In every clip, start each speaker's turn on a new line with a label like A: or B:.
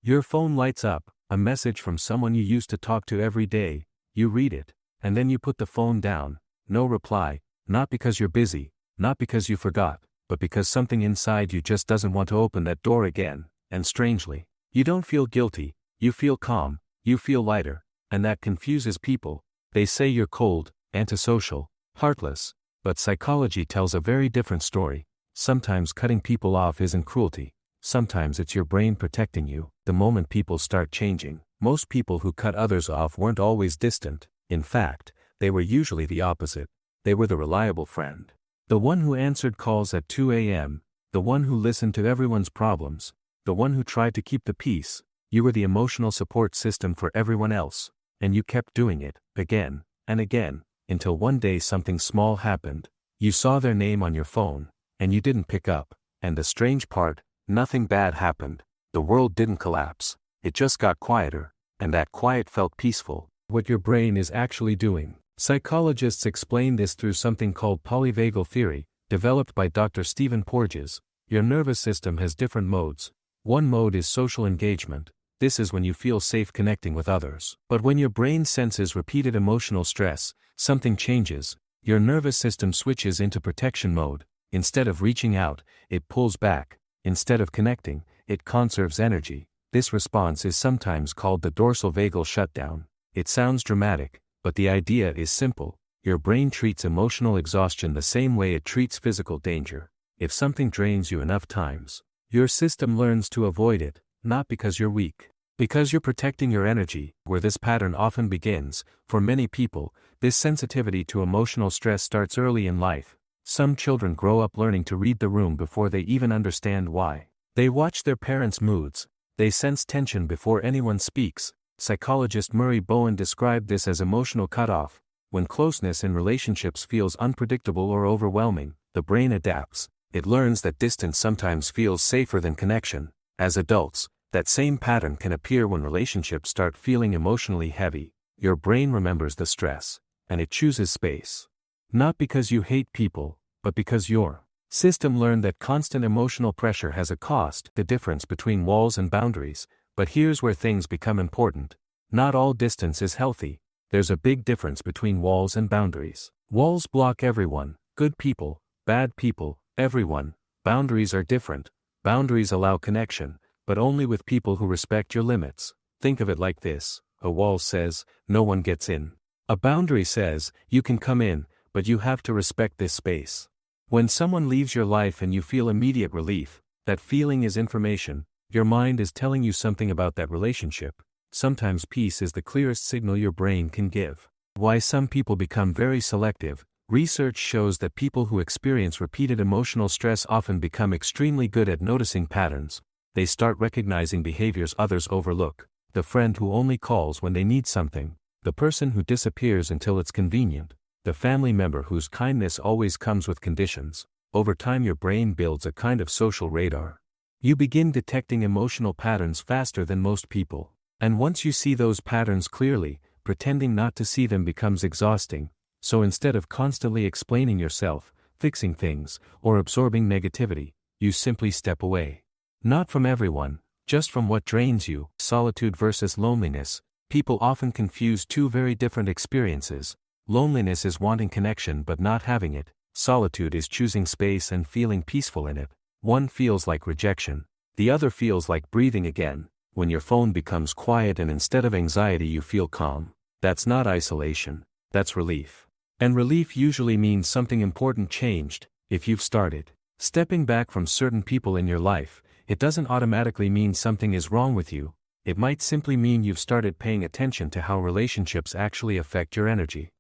A: Your phone lights up, a message from someone you used to talk to every day, you read it, and then you put the phone down, no reply, not because you're busy, not because you forgot, but because something inside you just doesn't want to open that door again, and strangely, you don't feel guilty, you feel calm, you feel lighter, and that confuses people. They say you're cold, antisocial, heartless, but psychology tells a very different story. Sometimes cutting people off isn't cruelty, sometimes it's your brain protecting you. The moment people start changing, most people who cut others off weren't always distant, in fact, they were usually the opposite. They were the reliable friend. The one who answered calls at 2 a.m., the one who listened to everyone's problems, the one who tried to keep the peace. You were the emotional support system for everyone else, and you kept doing it, again, and again, until one day something small happened. You saw their name on your phone, and you didn't pick up, and the strange part, nothing bad happened. The world didn't collapse, it just got quieter, and that quiet felt peaceful. What your brain is actually doing. Psychologists explain this through something called Polyvagal Theory, developed by Dr. Stephen Porges. Your nervous system has different modes. One mode is social engagement. This is when you feel safe connecting with others. But when your brain senses repeated emotional stress, something changes. Your nervous system switches into protection mode. Instead of reaching out, it pulls back. Instead of connecting, it conserves energy. This response is sometimes called the dorsal vagal shutdown. It sounds dramatic, but the idea is simple. Your brain treats emotional exhaustion the same way it treats physical danger. If something drains you enough times, your system learns to avoid it, not because you're weak, because you're protecting your energy. Where this pattern often begins, for many people, this sensitivity to emotional stress starts early in life. Some children grow up learning to read the room before they even understand why. They watch their parents' moods. They sense tension before anyone speaks. Psychologist Murray Bowen described this as emotional cutoff. When closeness in relationships feels unpredictable or overwhelming, the brain adapts. It learns that distance sometimes feels safer than connection. As adults, that same pattern can appear when relationships start feeling emotionally heavy. Your brain remembers the stress, and it chooses space. Not because you hate people, but because your system learned that constant emotional pressure has a cost. The difference between walls and boundaries. But here's where things become important. Not all distance is healthy. There's a big difference between walls and boundaries. Walls block everyone, good people, bad people, everyone. Boundaries are different. Boundaries allow connection, but only with people who respect your limits. Think of it like this. A wall says, no one gets in. A boundary says, you can come in, but you have to respect this space. When someone leaves your life and you feel immediate relief, that feeling is information. Your mind is telling you something about that relationship. Sometimes peace is the clearest signal your brain can give. Why some people become very selective. Research shows that people who experience repeated emotional stress often become extremely good at noticing patterns. They start recognizing behaviors others overlook. The friend who only calls when they need something. The person who disappears until it's convenient. The family member whose kindness always comes with conditions. Over time your brain builds a kind of social radar. You begin detecting emotional patterns faster than most people. And once you see those patterns clearly, pretending not to see them becomes exhausting. So instead of constantly explaining yourself, fixing things, or absorbing negativity, you simply step away. Not from everyone, just from what drains you. Solitude versus loneliness. People often confuse two very different experiences. Loneliness is wanting connection but not having it. Solitude is choosing space and feeling peaceful in it. One feels like rejection. The other feels like breathing again. When your phone becomes quiet and instead of anxiety you feel calm. That's not isolation. That's relief. And relief usually means something important changed. If you've started stepping back from certain people in your life, it doesn't automatically mean something is wrong with you. It might simply mean you've started paying attention to how relationships actually affect your energy.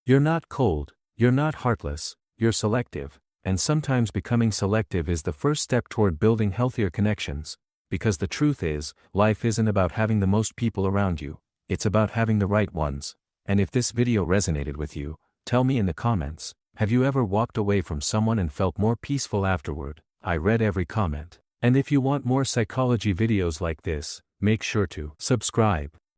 A: You're not cold. You're not heartless. You're selective. And sometimes becoming selective is the first step toward building healthier connections. Because the truth is, life isn't about having the most people around you. It's about having the right ones. And if this video resonated with you, tell me in the comments. Have you ever walked away from someone and felt more peaceful afterward? I read every comment. And if you want more psychology videos like this, make sure to subscribe.